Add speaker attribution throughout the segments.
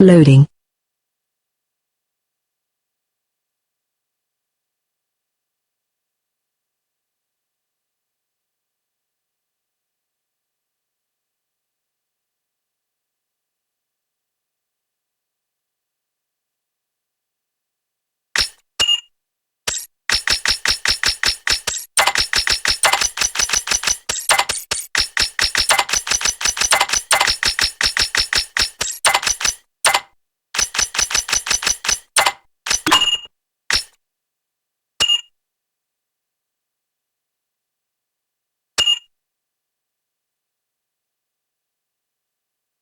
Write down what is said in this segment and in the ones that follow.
Speaker 1: Loading.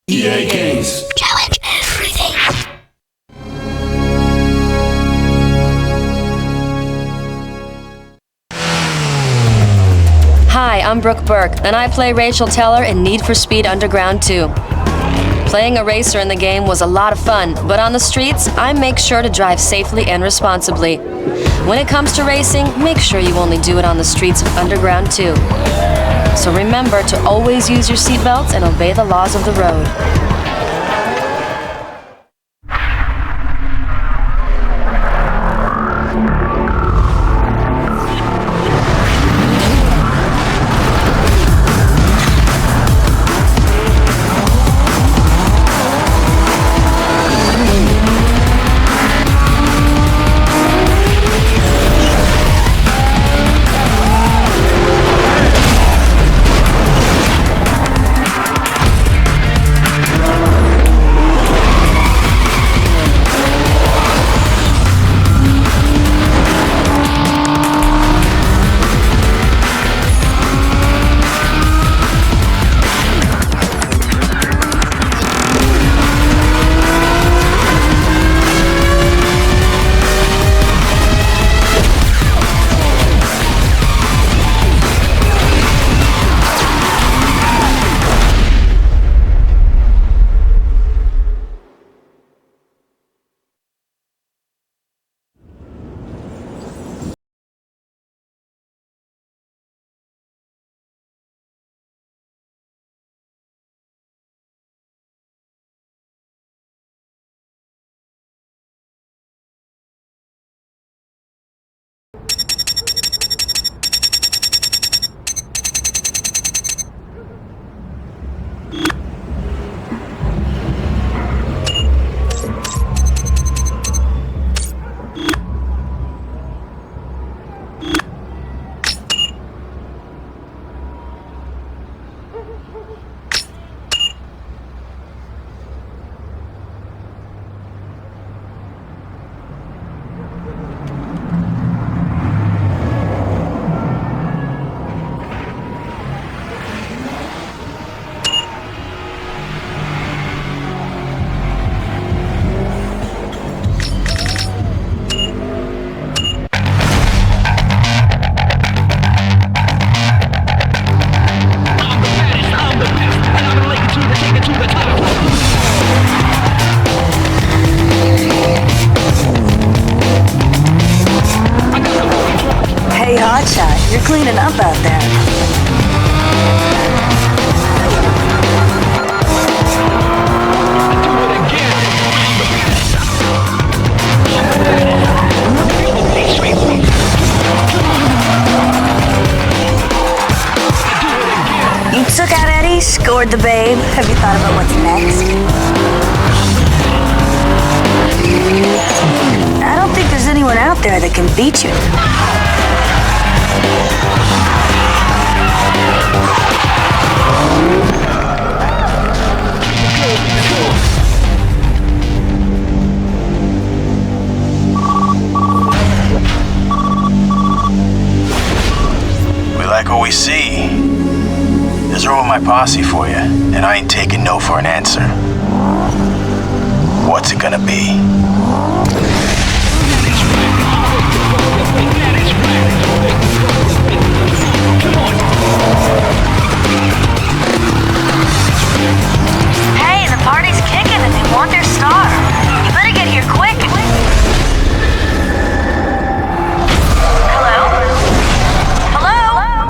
Speaker 2: EA Games.
Speaker 3: Challenge everything.
Speaker 4: Hi, I'm Brooke Burke, and I play Rachel Teller in Need for Speed Underground 2. Playing a racer in the game was a lot of fun, but on the streets, I make sure to drive safely and responsibly. When it comes to racing, make sure you only do it on the streets of Underground 2. So remember to always use your seatbelts and obey the laws of the road.
Speaker 3: You're cleaning up out there. You took out Eddie, scored the babe. Have you thought about what's next? I don't think there's anyone out there that can beat you.
Speaker 5: We like what we see. There's room in my posse for you, and I ain't taking no for an answer. What's it gonna be?
Speaker 3: Hey, the party's kicking and they want their star. You better get here quick. Hello? Hello? 'Cause I don't want to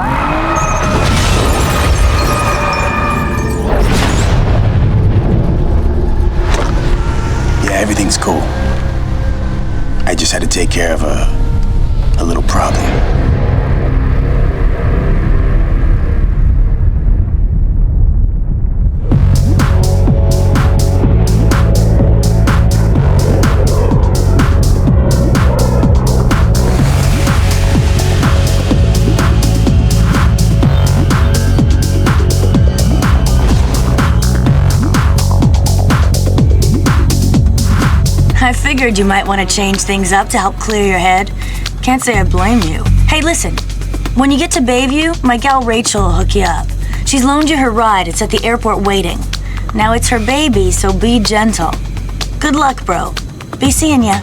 Speaker 5: cool. I just had to take care of a little problem.
Speaker 3: I figured you might want to change things up to help clear your head. Can't say I blame you. Hey, listen. When you get to Bayview, my gal Rachel will hook you up. She's loaned you her ride. It's at the airport waiting. Now it's her baby, so be gentle. Good luck, bro. Be seeing ya.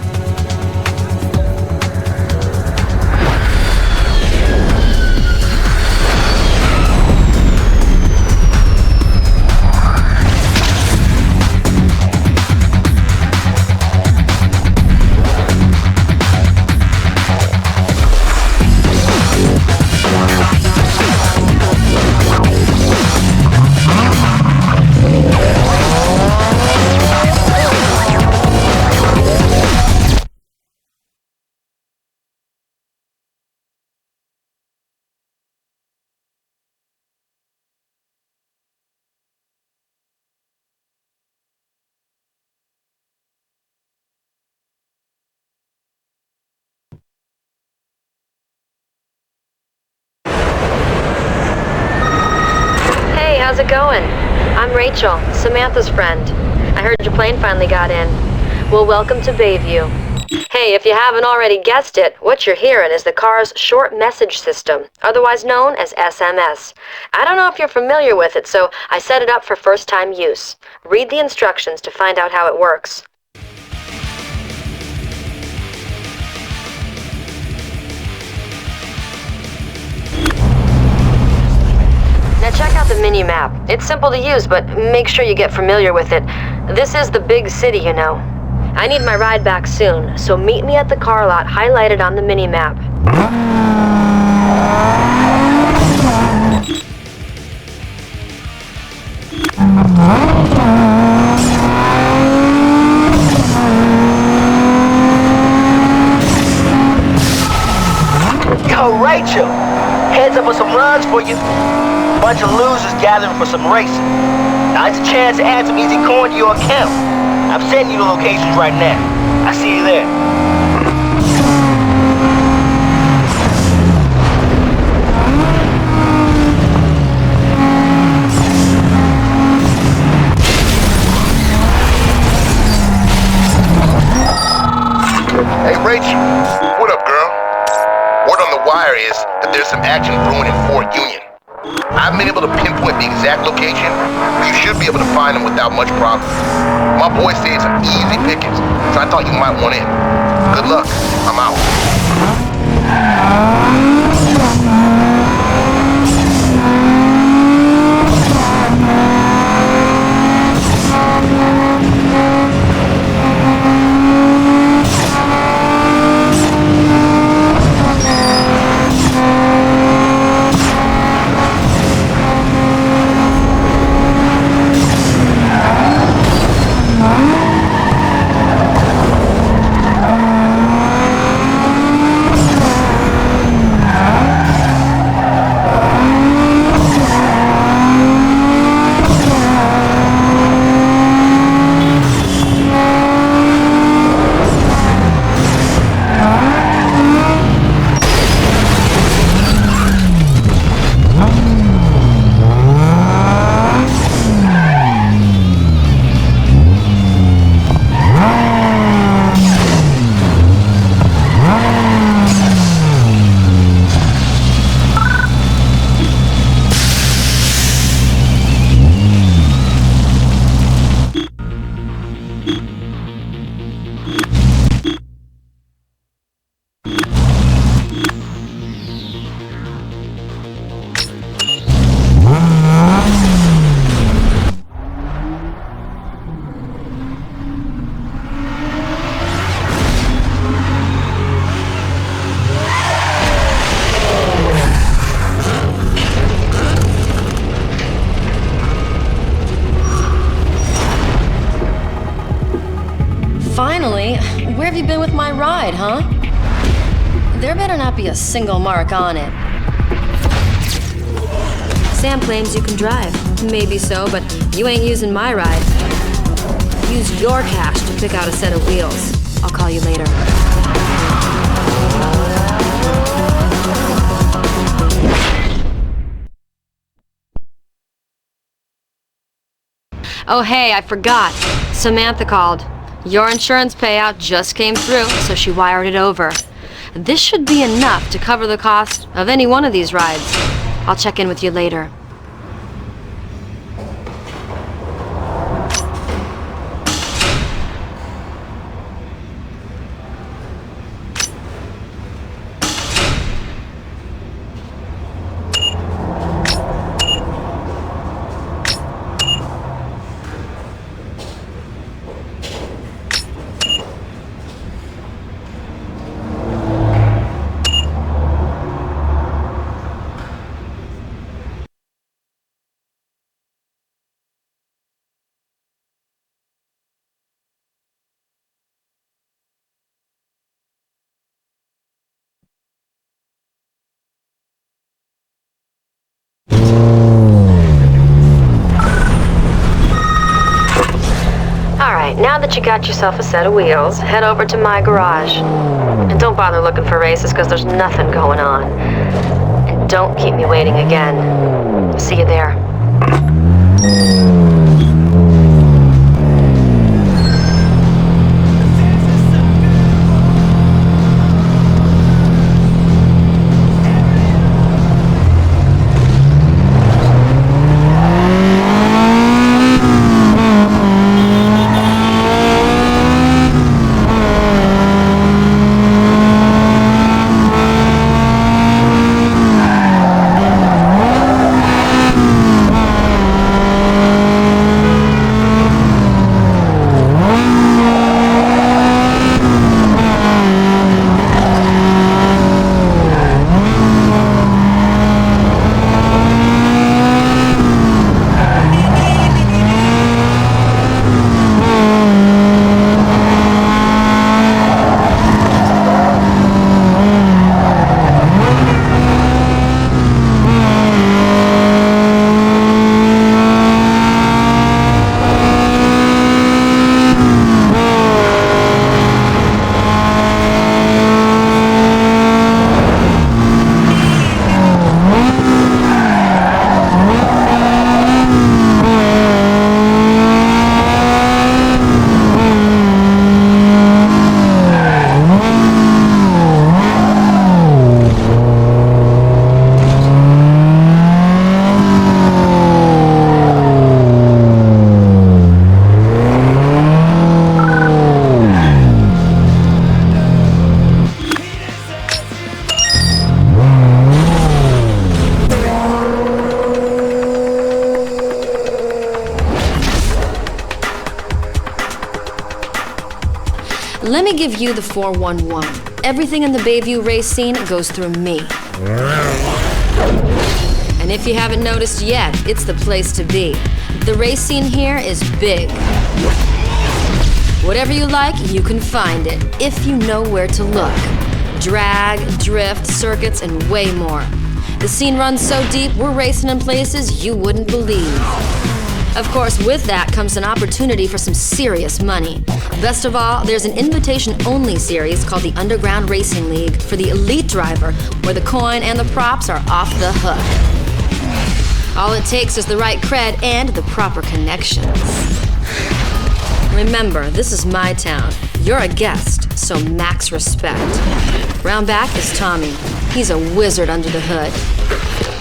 Speaker 4: Hey, how's it going? I'm Rachel, Samantha's friend. I heard your plane finally got in. Well, welcome to Bayview. Hey, if you haven't already guessed it, what you're hearing is the car's short message system, otherwise known as SMS. I don't know if you're familiar with it, so I set it up for first-time use. Read the instructions to find out how it works. Now check out the mini-map. It's simple to use, but make sure you get familiar with it. This is the big city, you know. I need my ride back soon, so meet me at the car lot highlighted on the mini-map.
Speaker 1: Yo, Rachel! Heads up with some runs for you. Bunch of losers gathering for some racing. Now it's a chance to add some easy coin to your account. I'm sending you the locations right now. I see you there.
Speaker 2: Hey, Rachel. What up, girl? Word on the wire is that there's some action brewing in Fort Union. I've been able to pinpoint the exact location, but you should be able to find them without much problem. My boy said it's some easy pickings, so I thought you might want in. Good luck. I'm out.
Speaker 4: have you been with my ride, huh? There better not be a single mark on it. Sam claims you can drive. Maybe so, but you ain't using my ride. Use your cash to pick out a set of wheels. I'll call you later. Oh hey, I forgot. Samantha called. Your insurance payout just came through, so she wired it over. This should be enough to cover the cost of any one of these rides. I'll check in with you later. Now that you got yourself a set of wheels, head over to my garage. And don't bother looking for races, because there's nothing going on. And don't keep me waiting again. See you there. Let me give you the 411. Everything in the Bayview race scene goes through me. And if you haven't noticed yet, it's the place to be. The race scene here is big. Whatever you like, you can find it, if you know where to look. Drag, drift, circuits, and way more. The scene runs so deep, we're racing in places you wouldn't believe. Of course, with that comes an opportunity for some serious money. Best of all, there's an invitation-only series called the Underground Racing League for the elite driver, where the coin and the props are off the hook. All it takes is the right cred and the proper connections. Remember, this is my town. You're a guest, so max respect. Round back is Tommy. He's a wizard under the hood.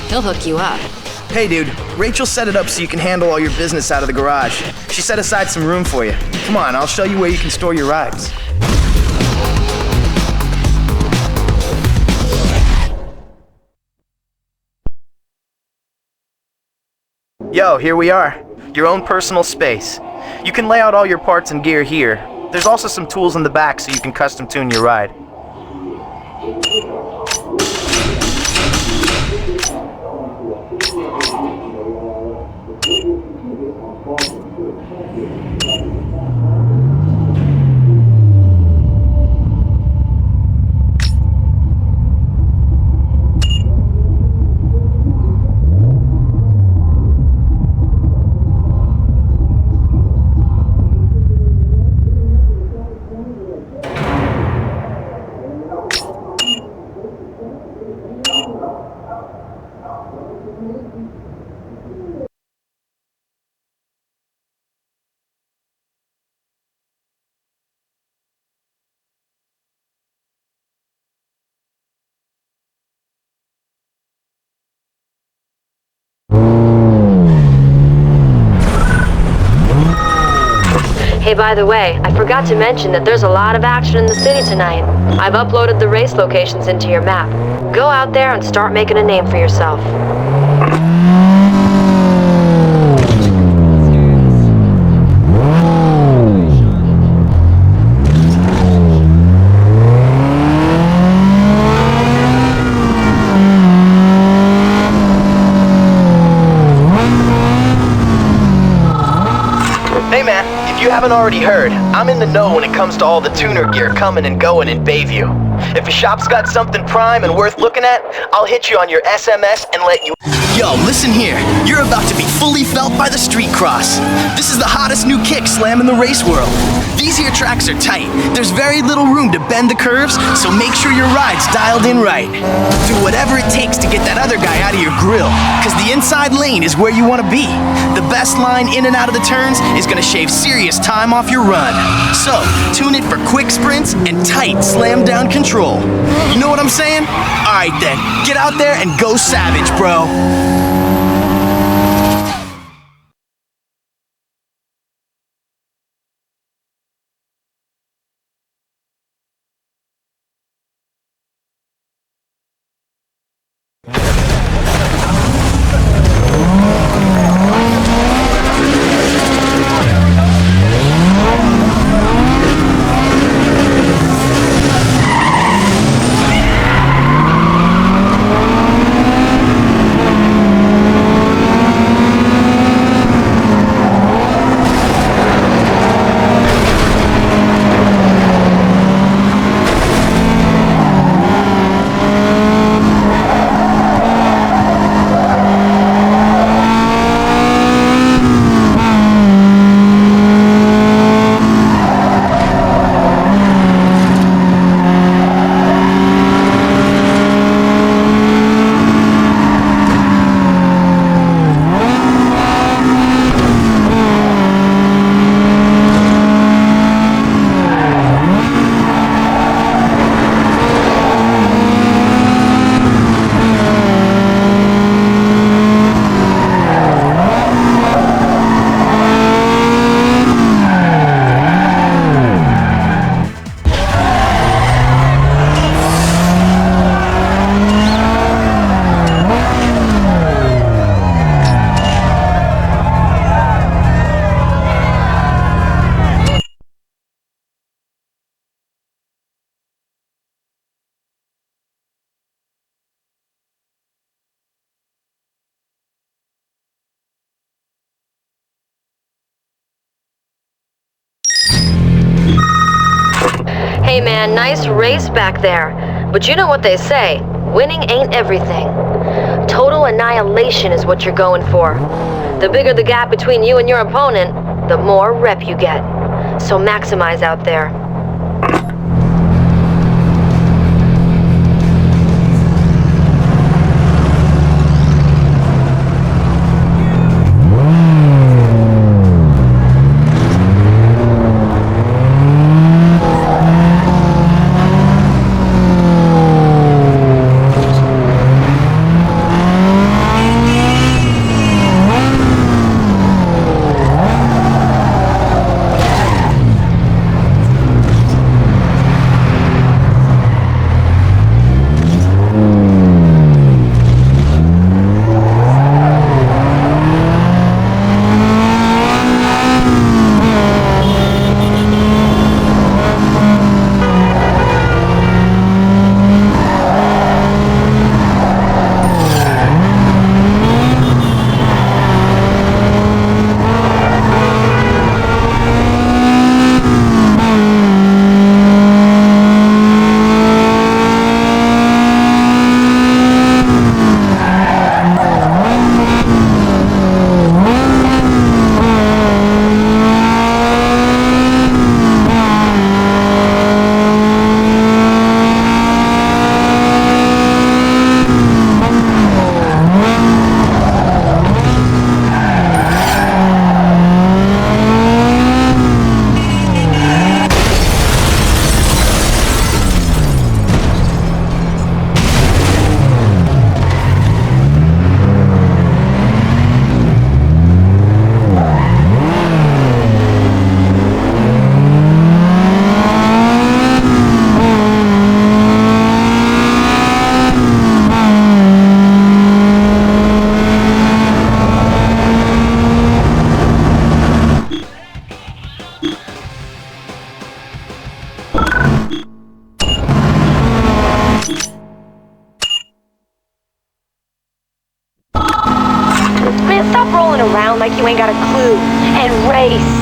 Speaker 4: He'll hook you up.
Speaker 6: Hey dude, Rachel set it up so you can handle all your business out of the garage. She set aside some room for you. Come on, I'll show you where you can store your rides. Yo, here we are. Your own personal space. You can lay out all your parts and gear here. There's also some tools in the back so you can custom tune your ride.
Speaker 4: Hey, by the way, I forgot to mention that there's a lot of action in the city tonight. I've uploaded the race locations into your map. Go out there and start making a name for yourself.
Speaker 6: Hey man, if you haven't already heard, I'm in the know when it comes to all the tuner gear coming and going in Bayview. If a shop's got something prime and worth looking at, I'll hit you on your SMS and let you...
Speaker 7: Yo, listen here. You're about to be fully felt by the street cross. This is the hottest new kick slam in the race world. These here tracks are tight. There's very little room to bend the curves, so make sure your ride's dialed in right. Do whatever it takes to get that other guy out of your grill, cause the inside lane is where you want to be. The best line in and out of the turns is gonna shave serious time off your run. So, tune it for quick sprints and tight slam down control. You know what I'm saying? Alright then, get out there and go savage, bro.
Speaker 4: Hey man, nice race back there. But you know what they say, winning ain't everything. Total annihilation is what you're going for. The bigger the gap between you and your opponent, the more rep you get. So maximize out there.
Speaker 8: around like you ain't got a clue. And race.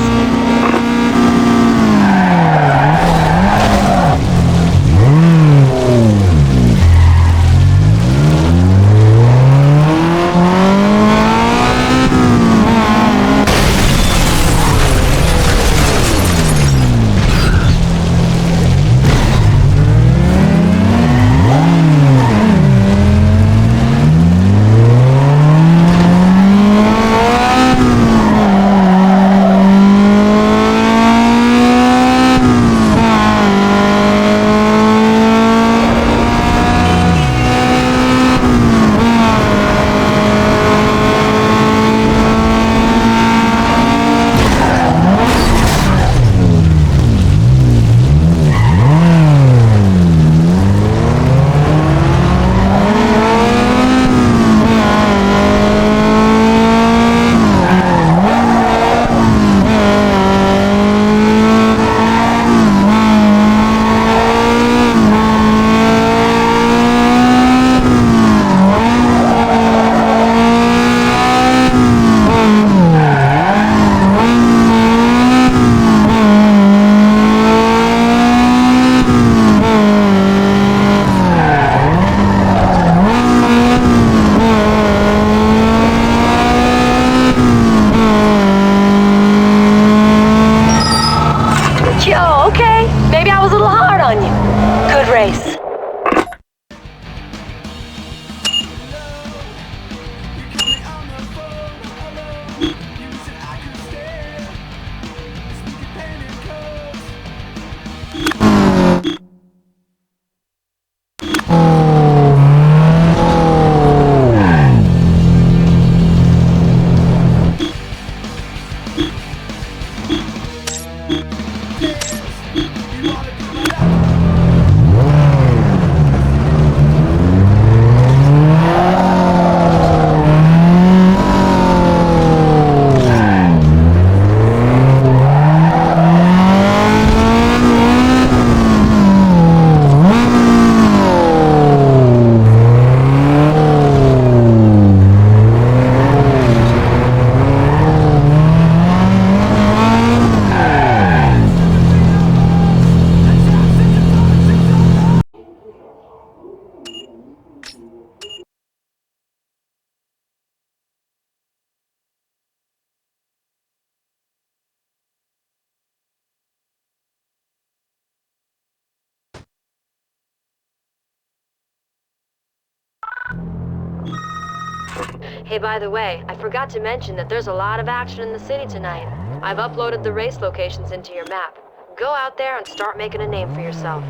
Speaker 4: Hey, by the way, I forgot to mention that there's a lot of action in the city tonight. I've uploaded the race locations into your map. Go out there and start making a name for yourself.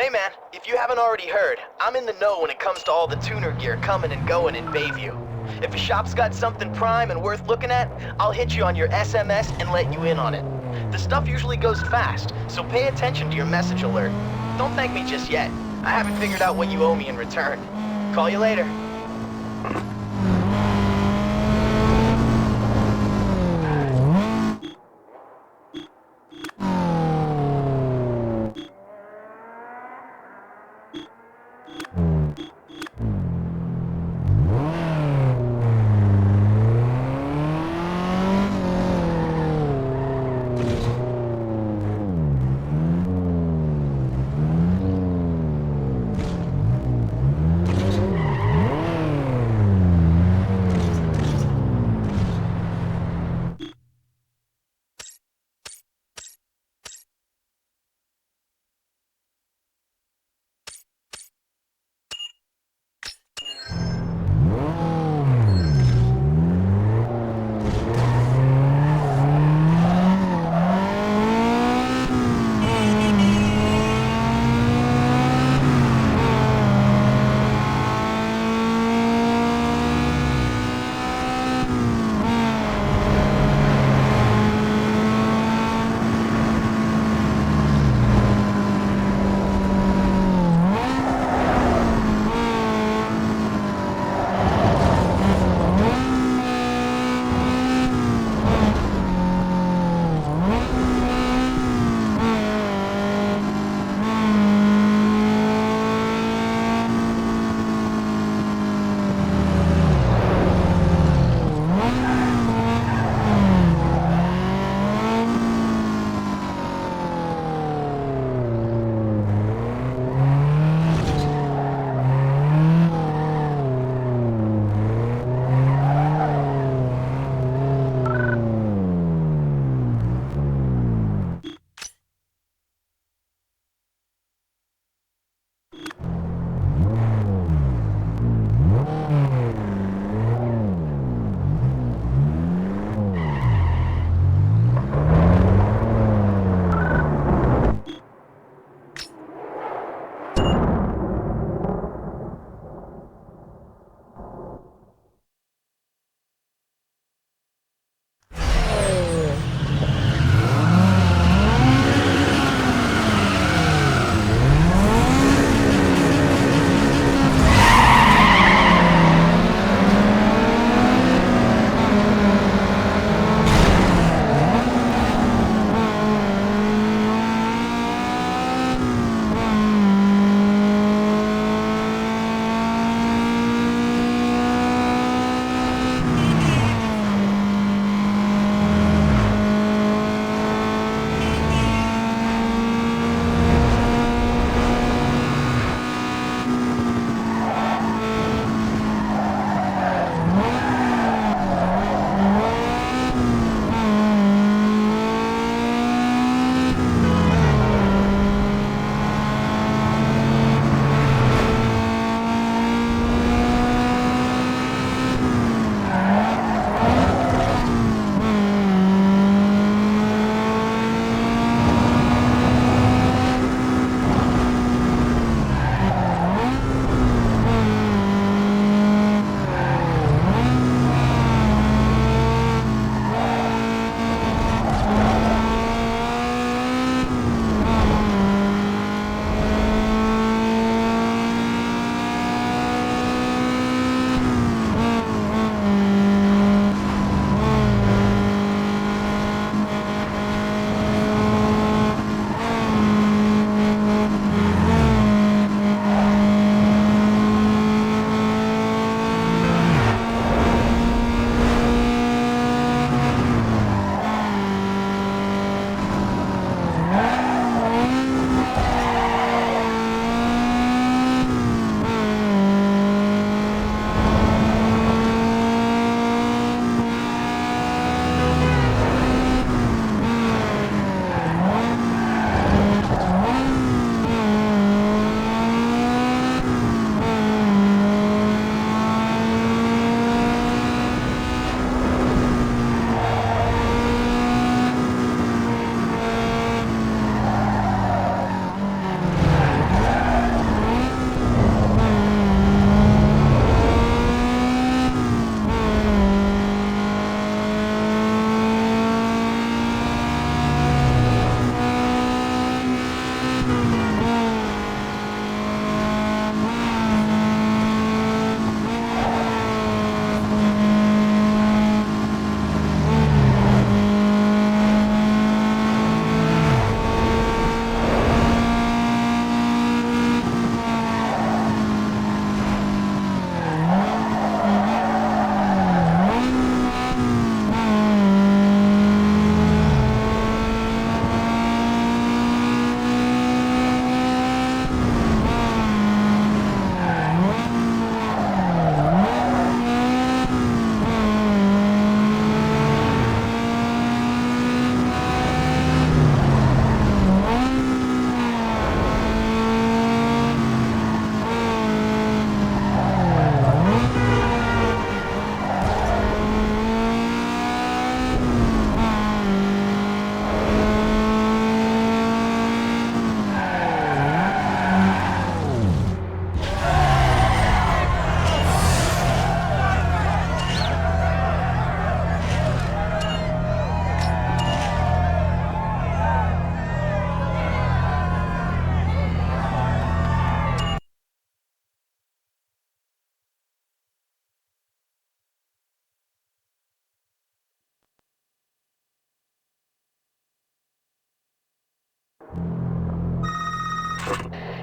Speaker 6: Hey man, if you haven't already heard, I'm in the know when it comes to all the tuner gear coming and going in Bayview. If a shop's got something prime and worth looking at, I'll hit you on your SMS and let you in on it. The stuff usually goes fast, so pay attention to your message alert. Don't thank me just yet. I haven't figured out what you owe me in return. Call you later.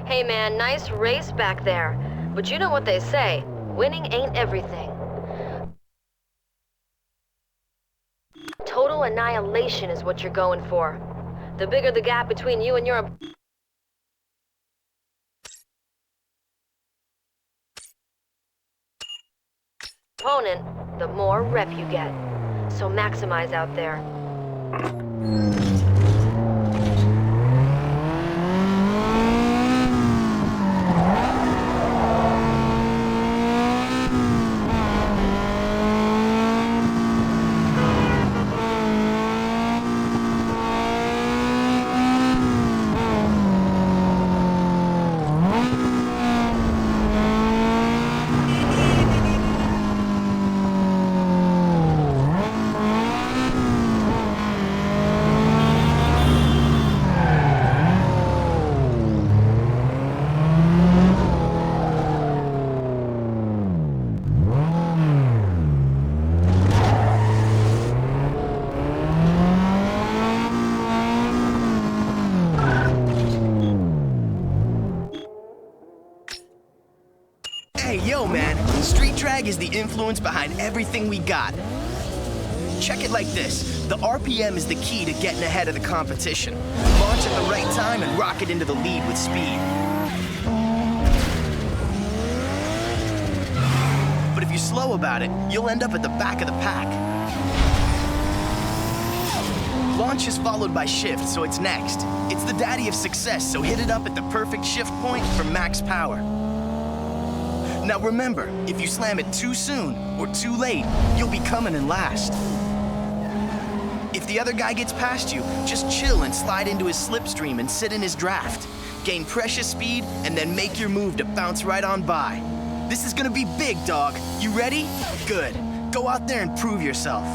Speaker 4: Hey man, nice race back there. But you know what they say, winning ain't everything. Total annihilation is what you're going for. The bigger the gap between you and your opponent, the more rep you get. So maximize out there.
Speaker 7: Hey, yo, man. Street drag is the influence behind everything we got. Check it like this. The RPM is the key to getting ahead of the competition. Launch at the right time and rocket into the lead with speed. But if you're slow about it, you'll end up at the back of the pack. Launch is followed by shift, so it's next. It's the daddy of success, so hit it up at the perfect shift point for max power. Now remember, if you slam it too soon or too late, you'll be coming in last. If the other guy gets past you, just chill and slide into his slipstream and sit in his draft. Gain precious speed and then make your move to bounce right on by. This is gonna be big, dog. You ready? Good. Go out there and prove yourself.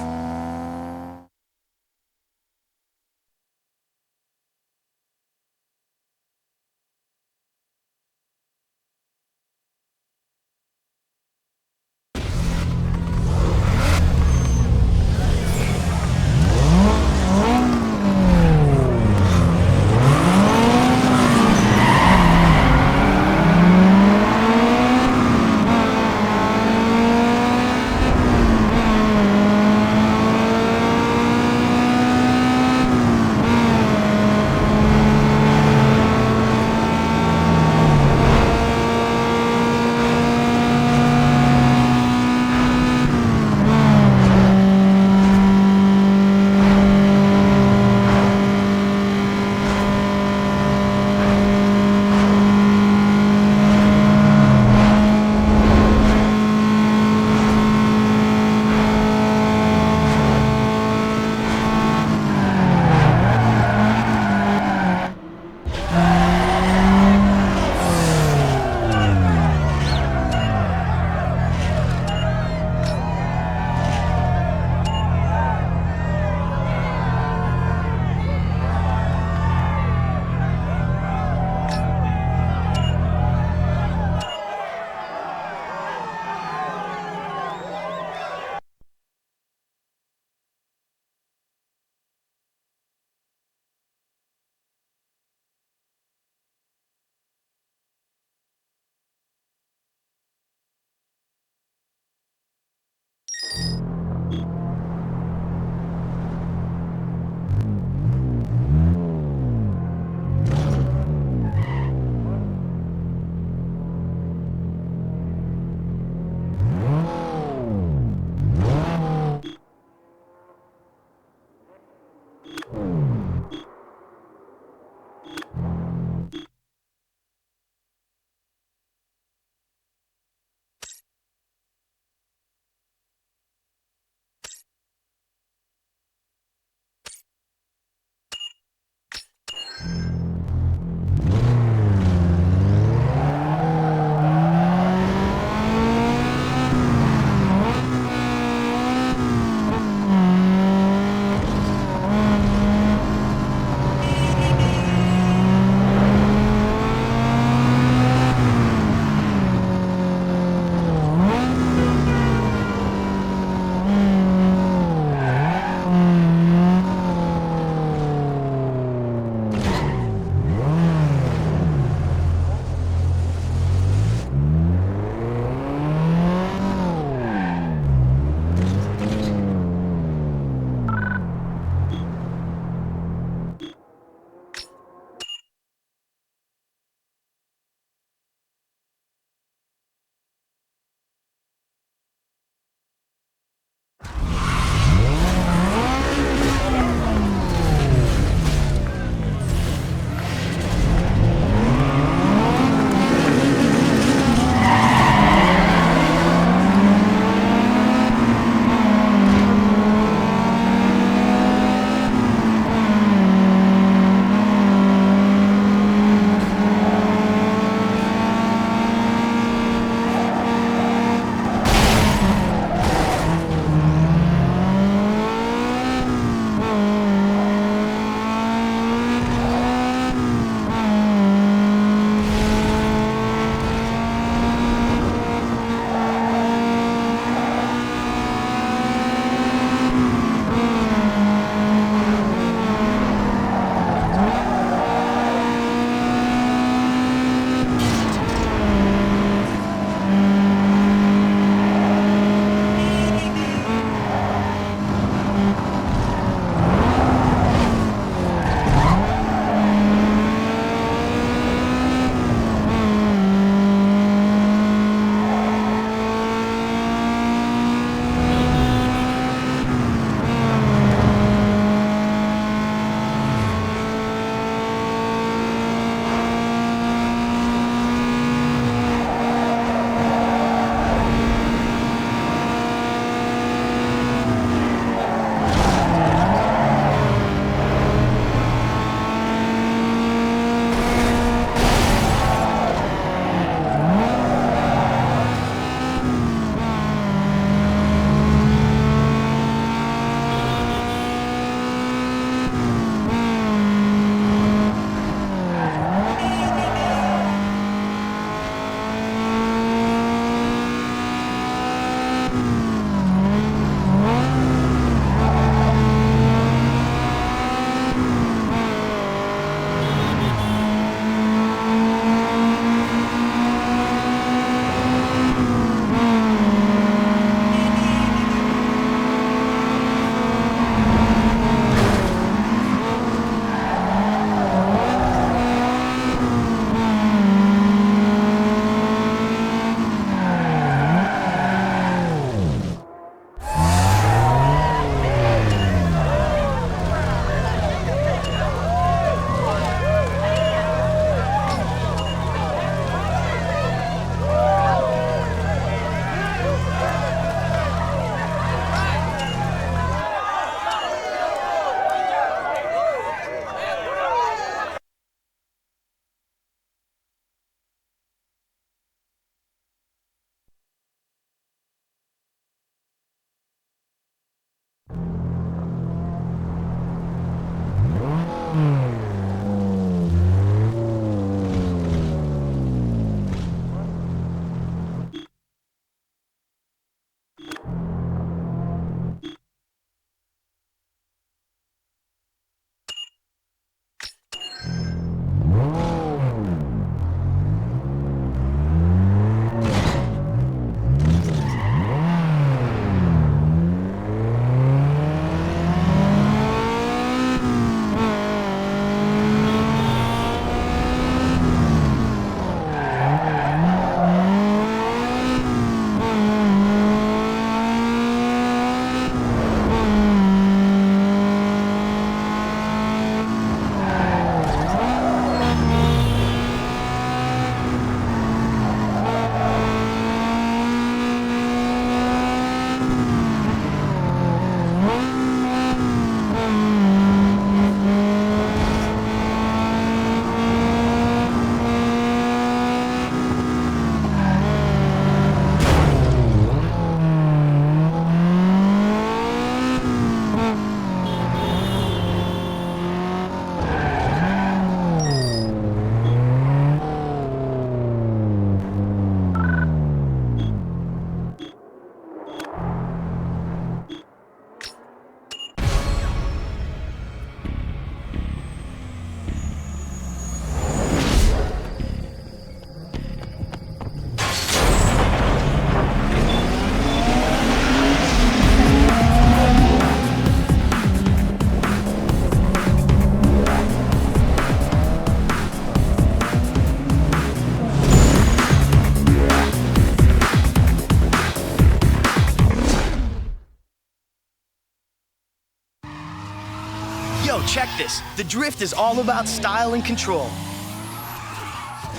Speaker 7: Check this, the drift is all about style and control.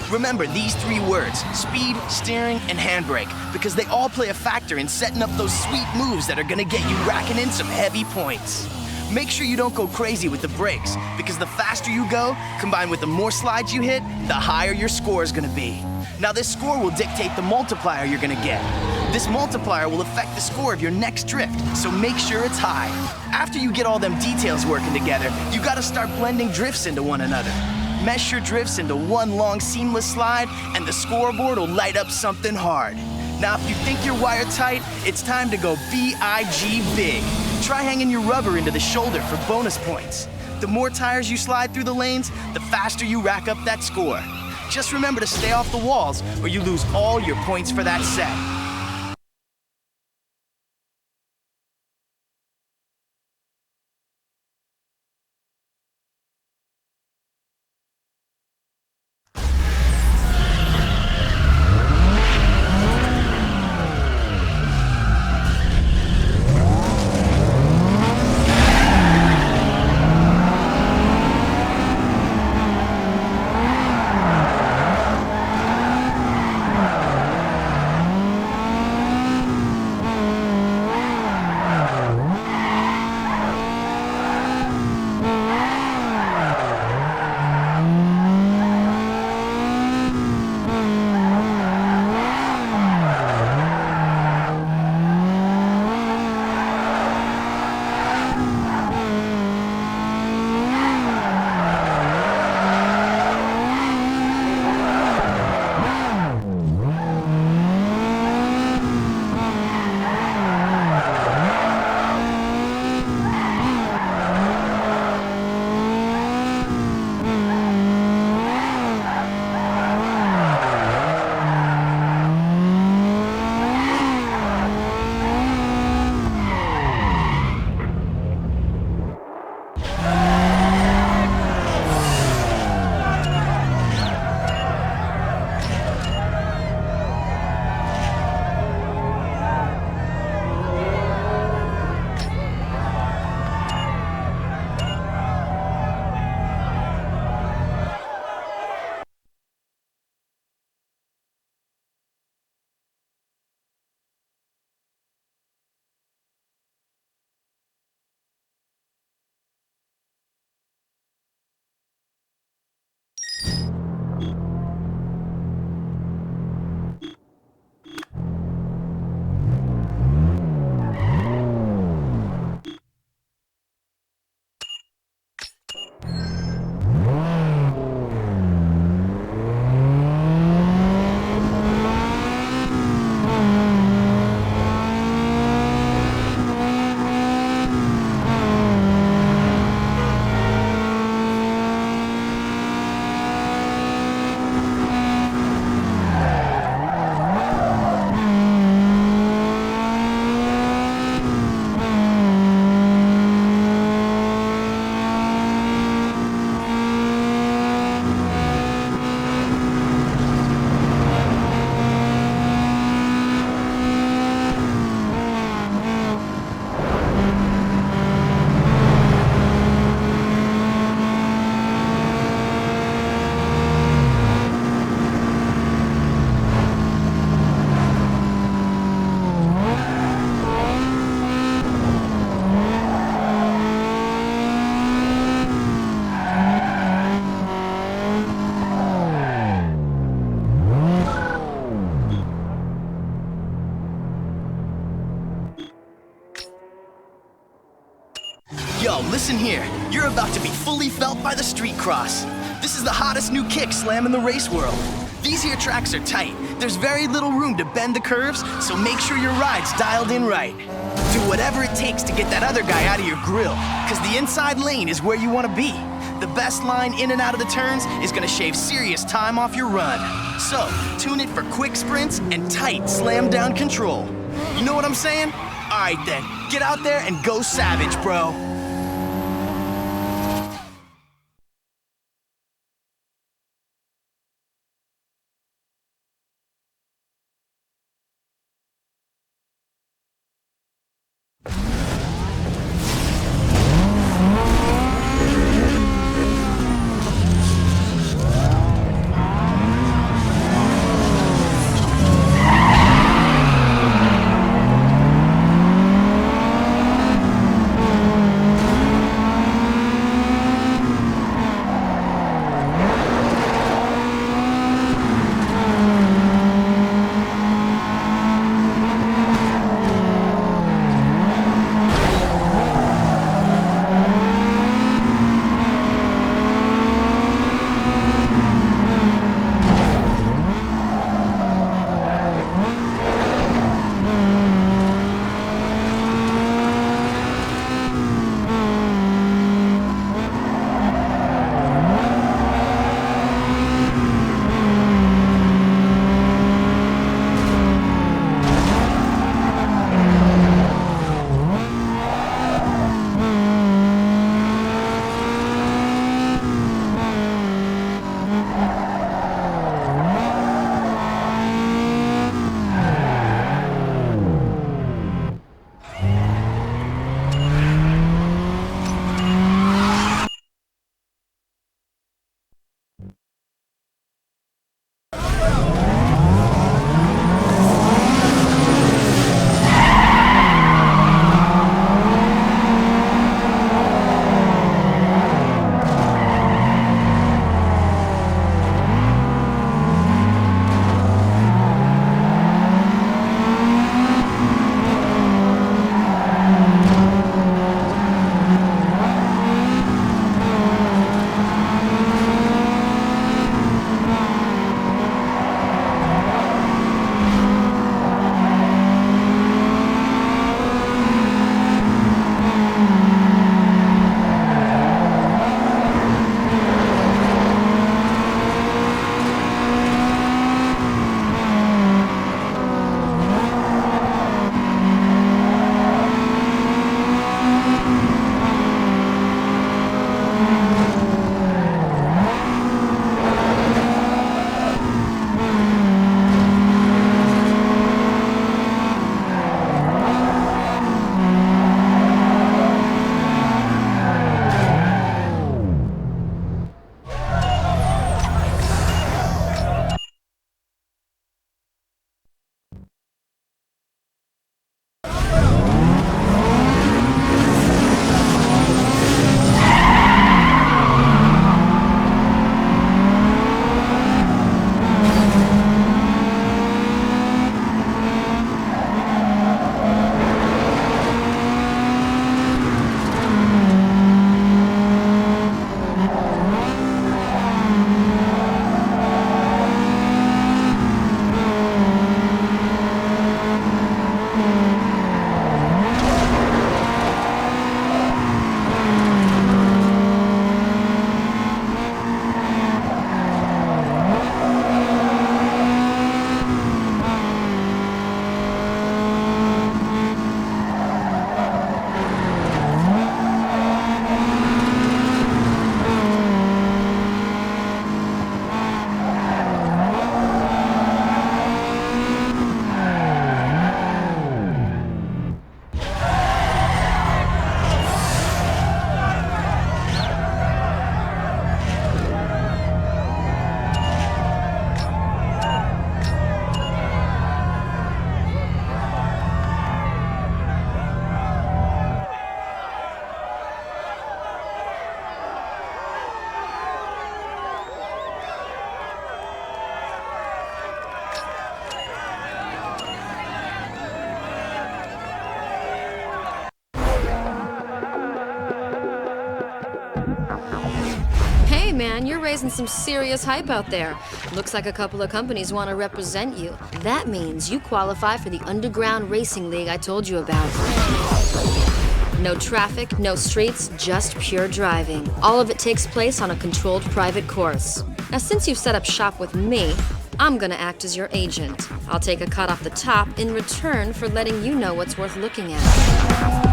Speaker 7: Remember these 3 words, speed, steering, and handbrake, because they all play a factor in setting up those sweet moves that are gonna get you racking in some heavy points. Make sure you don't go crazy with the brakes, because the faster you go, combined with the more slides you hit, the higher your score is gonna be. Now this score will dictate the multiplier you're gonna get. This multiplier will affect the score of your next drift, so make sure it's high. After you get all them details working together, you gotta start blending drifts into one another. Mesh your drifts into one long seamless slide, and the scoreboard will light up something hard. Now if you think you're wire tight, it's time to go B-I-G big. Try hanging your rubber into the shoulder for bonus points. The more tires you slide through the lanes, the faster you rack up that score. Just remember to stay off the walls, or you lose all your points for that set. Yo, listen here. You're about to be fully felt by the street cross. This is the hottest new kick slam in the race world. These here tracks are tight. There's very little room to bend the curves, so make sure your ride's dialed in right. Do whatever it takes to get that other guy out of your grill, because the inside lane is where you want to be. The best line in and out of the turns is going to shave serious time off your run. So, tune it for quick sprints and tight slam down control. You know what I'm saying? Alright then, get out there and go savage, bro.
Speaker 4: man, you're raising some serious hype out there. Looks like a couple of companies want to represent you. That means you qualify for the underground racing league I told you about. No traffic, no streets, just pure driving. All of it takes place on a controlled private course. Now, since you've set up shop with me, I'm gonna act as your agent. I'll take a cut off the top in return for letting you know what's worth looking at.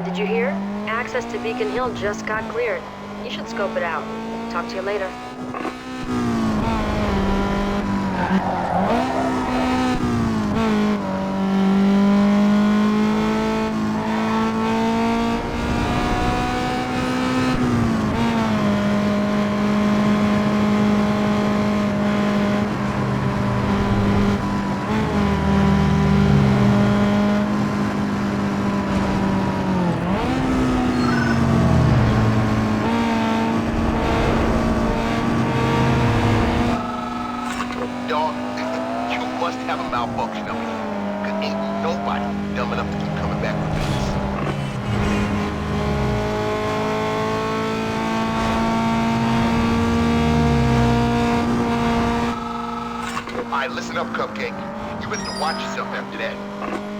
Speaker 9: Did you hear? Access to Beacon Hill just got cleared. You should scope it out. Talk to you later.
Speaker 2: Dog, you must have a malfunction up here. Cause ain't nobody dumb enough to keep coming back for business. Alright, listen up, Cupcake. You better watch yourself after that.